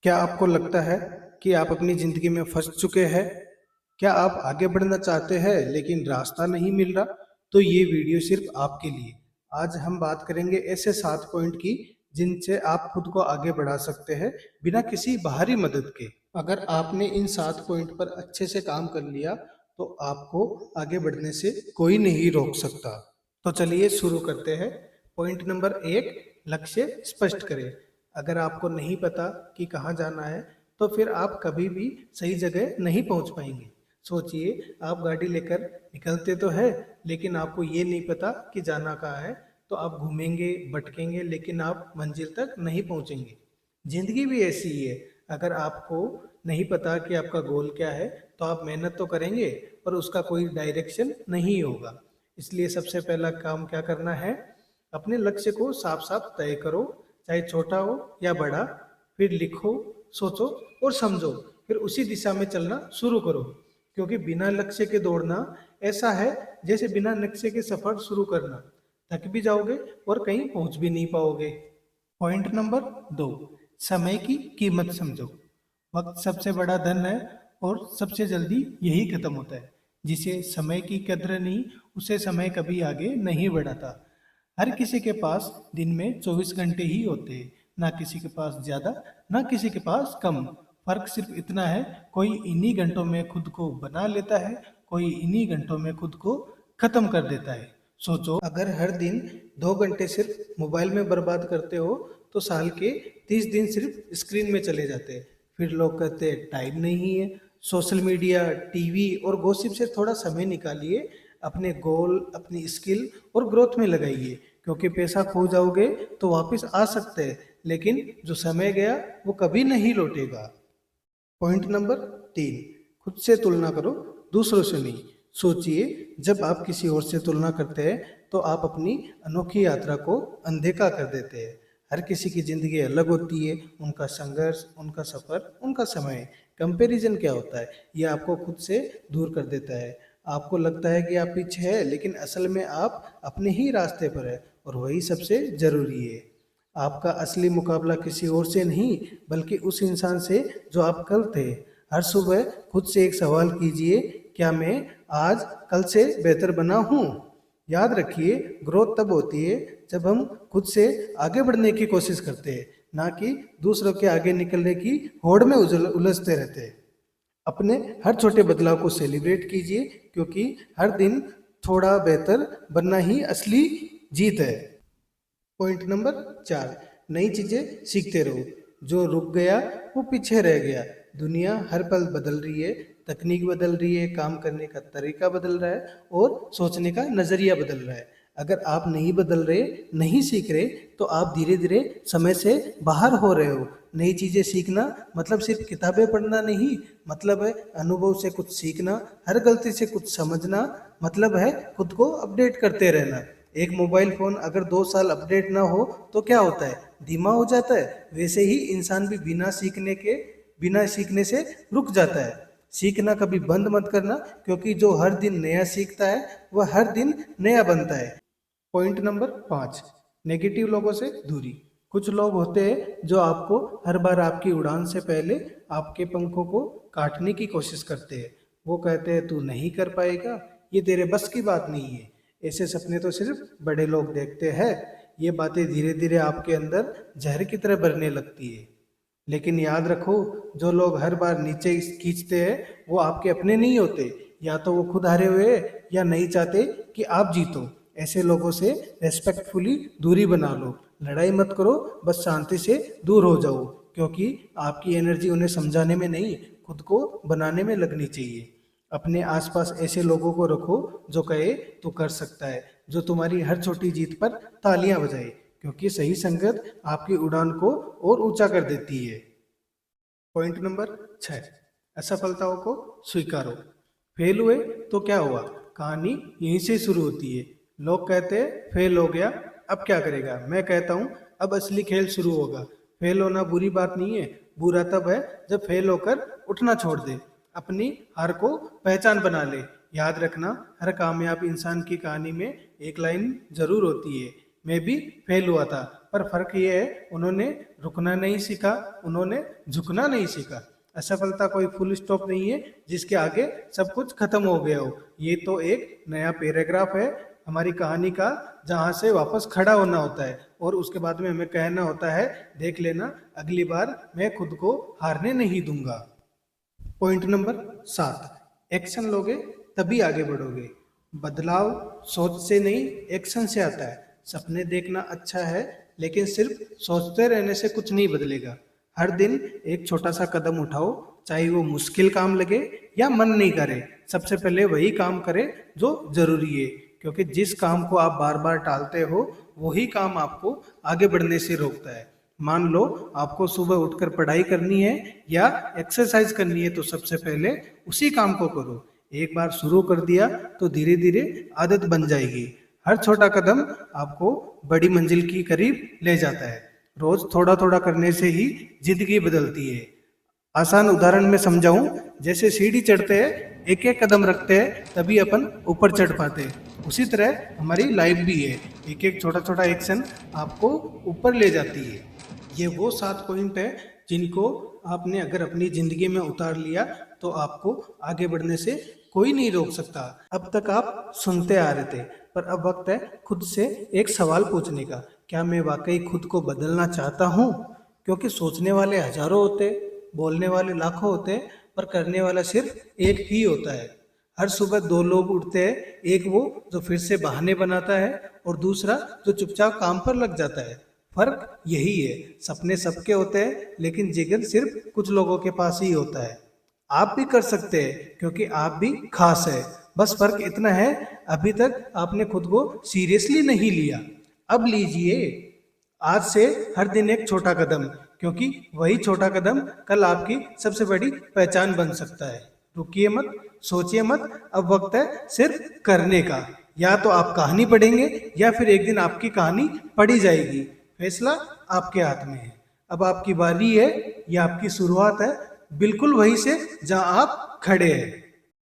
क्या आपको लगता है कि आप अपनी ज़िंदगी में फँस चुके हैं? क्या आप आगे बढ़ना चाहते हैं लेकिन रास्ता नहीं मिल रहा? तो ये वीडियो सिर्फ आपके लिए। आज हम बात करेंगे ऐसे 7 पॉइंट की जिनसे आप खुद को आगे बढ़ा सकते हैं बिना किसी बाहरी मदद के। अगर आपने इन 7 पॉइंट पर अच्छे से काम कर लिया तो आपको आगे बढ़ने से कोई नहीं रोक सकता। तो चलिए शुरू करते हैं। पॉइंट नंबर 1, लक्ष्य स्पष्ट करें। अगर आपको नहीं पता कि कहाँ जाना है तो फिर आप कभी भी सही जगह नहीं पहुँच पाएंगे। सोचिए, आप गाड़ी लेकर निकलते तो है लेकिन आपको ये नहीं पता कि जाना कहाँ है, तो आप घूमेंगे भटकेंगे लेकिन आप मंजिल तक नहीं पहुँचेंगे। जिंदगी भी ऐसी ही है। अगर आपको नहीं पता कि आपका गोल क्या है तो आप मेहनत तो करेंगे पर उसका कोई डायरेक्शन नहीं होगा। इसलिए सबसे पहला काम क्या करना है, अपने लक्ष्य को साफ साफ तय करो, चाहे छोटा हो या बड़ा। फिर लिखो, सोचो और समझो, फिर उसी दिशा में चलना शुरू करो। क्योंकि बिना लक्ष्य के दौड़ना ऐसा है जैसे बिना नक्शे के सफर शुरू करना। थक भी जाओगे और कहीं पहुंच भी नहीं पाओगे। पॉइंट नंबर 2, समय की कीमत समझो। वक्त सबसे बड़ा धन है और सबसे जल्दी यही खत्म होता है। जिसे समय की कद्र नहीं, उसे समय कभी आगे नहीं बढ़ाता। हर किसी के पास दिन में 24 घंटे ही होते हैं, ना किसी के पास ज्यादा ना किसी के पास कम। फर्क सिर्फ इतना है, कोई इन्हीं घंटों में खुद को बना लेता है, कोई इन्हीं घंटों में खुद को खत्म कर देता है। सोचो, अगर हर दिन 2 घंटे सिर्फ मोबाइल में बर्बाद करते हो तो साल के 30 दिन सिर्फ स्क्रीन में चले जाते हैं। फिर लोग कहते हैं टाइम नहीं है। सोशल मीडिया, टीवी और गॉसिप से थोड़ा समय निकालिए, अपने गोल, अपनी स्किल और ग्रोथ में लगाइए। क्योंकि पैसा खो जाओगे तो वापस आ सकते हैं, लेकिन जो समय गया वो कभी नहीं लौटेगा। पॉइंट नंबर 3, खुद से तुलना करो, दूसरों से नहीं। सोचिए, जब आप किसी और से तुलना करते हैं तो आप अपनी अनोखी यात्रा को अनदेखा कर देते हैं। हर किसी की ज़िंदगी अलग होती है, उनका संघर्ष, उनका सफ़र, उनका समय। कंपैरिजन क्या होता है? ये आपको खुद से दूर कर देता है। आपको लगता है कि आप पीछे हैं लेकिन असल में आप अपने ही रास्ते पर है, और वही सबसे ज़रूरी है। आपका असली मुकाबला किसी और से नहीं बल्कि उस इंसान से जो आप कल थे। हर सुबह खुद से एक सवाल कीजिए, क्या मैं आज कल से बेहतर बना हूँ? याद रखिए, ग्रोथ तब होती है जब हम खुद से आगे बढ़ने की कोशिश करते हैं, ना कि दूसरों के आगे निकलने की होड़ में उलझते रहते हैं। अपने हर छोटे बदलाव को सेलिब्रेट कीजिए, क्योंकि हर दिन थोड़ा बेहतर बनना ही असली जीत है। पॉइंट नंबर 4, नई चीजें सीखते रहो। जो रुक गया वो पीछे रह गया। दुनिया हर पल बदल रही है, तकनीक बदल रही है, काम करने का तरीका बदल रहा है और सोचने का नजरिया बदल रहा है। अगर आप नहीं बदल रहे, नहीं सीख रहे, तो आप धीरे धीरे समय से बाहर हो रहे हो। नई चीजें सीखना मतलब सिर्फ किताबें पढ़ना नहीं, मतलब है अनुभव से कुछ सीखना, हर गलती से कुछ समझना, मतलब है खुद को अपडेट करते रहना। एक मोबाइल फोन अगर 2 साल अपडेट ना हो तो क्या होता है? धीमा हो जाता है। वैसे ही इंसान भी बिना सीखने से रुक जाता है। सीखना कभी बंद मत करना, क्योंकि जो हर दिन नया सीखता है वह हर दिन नया बनता है। पॉइंट नंबर 5, नेगेटिव लोगों से दूरी। कुछ लोग होते हैं जो आपको हर बार आपकी उड़ान से पहले आपके पंखों को काटने की कोशिश करते हैं। वो कहते हैं तू नहीं कर पाएगा, ये तेरे बस की बात नहीं है, ऐसे सपने तो सिर्फ बड़े लोग देखते हैं। ये बातें धीरे धीरे आपके अंदर जहर की तरह भरने लगती है। लेकिन याद रखो, जो लोग हर बार नीचे खींचते हैं वो आपके अपने नहीं होते। या तो वो खुद हारे हुए हैं या नहीं चाहते कि आप जीतो। ऐसे लोगों से रेस्पेक्टफुली दूरी बना लो। लड़ाई मत करो, बस शांति से दूर हो जाओ, क्योंकि आपकी एनर्जी उन्हें समझाने में नहीं, खुद को बनाने में लगनी चाहिए। अपने आसपास ऐसे लोगों को रखो जो कहे तू कर सकता है, जो तुम्हारी हर छोटी जीत पर तालियां बजाए, क्योंकि सही संगत आपकी उड़ान को और ऊंचा कर देती है। पॉइंट नंबर 6, असफलताओं को स्वीकारो। फेल हुए तो क्या हुआ, कहानी यहीं से शुरू होती है। लोग कहते हैं फेल हो गया, अब क्या करेगा? मैं कहता हूँ अब असली खेल शुरू होगा। फेल होना बुरी बात नहीं है, बुरा तब है जब फेल होकर उठना छोड़ दे, अपनी हार को पहचान बना ले। याद रखना, हर कामयाब इंसान की कहानी में एक लाइन जरूर होती है, मैं भी फेल हुआ था, पर फर्क ये है उन्होंने रुकना नहीं सीखा, उन्होंने झुकना नहीं सीखा। असफलता कोई फुल स्टॉप नहीं है जिसके आगे सब कुछ खत्म हो गया हो। ये तो एक नया पैराग्राफ है हमारी कहानी का, जहाँ से वापस खड़ा होना होता है और उसके बाद में हमें कहना होता है, देख लेना अगली बार मैं खुद को हारने नहीं दूंगा। पॉइंट नंबर 7, एक्शन लोगे तभी आगे बढ़ोगे। बदलाव सोच से नहीं, एक्शन से आता है। सपने देखना अच्छा है, लेकिन सिर्फ सोचते रहने से कुछ नहीं बदलेगा। हर दिन एक छोटा सा कदम उठाओ, चाहे वो मुश्किल काम लगे या मन नहीं करे। सबसे पहले वही काम करे जो जरूरी है, क्योंकि जिस काम को आप बार बार टालते हो वही काम आपको आगे बढ़ने से रोकता है। मान लो आपको सुबह उठकर पढ़ाई करनी है या एक्सरसाइज करनी है, तो सबसे पहले उसी काम को करो। एक बार शुरू कर दिया तो धीरे धीरे आदत बन जाएगी। हर छोटा कदम आपको बड़ी मंजिल की करीब ले जाता है। रोज थोड़ा थोड़ा करने से ही जिंदगी बदलती है। आसान उदाहरण में समझाऊं, जैसे सीढ़ी चढ़ते हैं, एक एक कदम रखते हैं तभी अपन ऊपर चढ़ पाते हैं। उसी तरह हमारी लाइफ भी है, एक एक छोटा छोटा एक्शन आपको ऊपर ले जाती है। ये वो 7 पॉइंट है जिनको आपने अगर अपनी जिंदगी में उतार लिया तो आपको आगे बढ़ने से कोई नहीं रोक सकता। अब तक आप सुनते आ रहे थे, पर अब वक्त है खुद से एक सवाल पूछने का, क्या मैं वाकई खुद को बदलना चाहता हूँ? क्योंकि सोचने वाले हजारों होते, बोलने वाले लाखों होते हैं, पर करने वाला सिर्फ एक ही होता है। हर सुबह 2 लोग उठते हैं, एक वो जो फिर से बहाने बनाता है और दूसरा जो चुपचाप काम पर लग जाता है। फर्क यही है, सपने सबके होते हैं, लेकिन जिगर सिर्फ कुछ लोगों के पास ही होता है। आप भी कर सकते हैं, क्योंकि आप भी खास है। बस फर्क इतना है, अभी तक आपने खुद को सीरियसली नहीं लिया। अब लीजिए, आज से हर दिन एक छोटा कदम, क्योंकि वही छोटा कदम कल आपकी सबसे बड़ी पहचान बन सकता है। रुकिए मत, सोचिए मत, अब वक्त है सिर्फ करने का। या तो आप कहानी पढ़ेंगे या फिर एक दिन आपकी कहानी पढ़ी जाएगी। फैसला आपके हाथ में है। अब आपकी बारी है, या आपकी शुरुआत है, बिल्कुल वहीं से जहां आप खड़े हैं।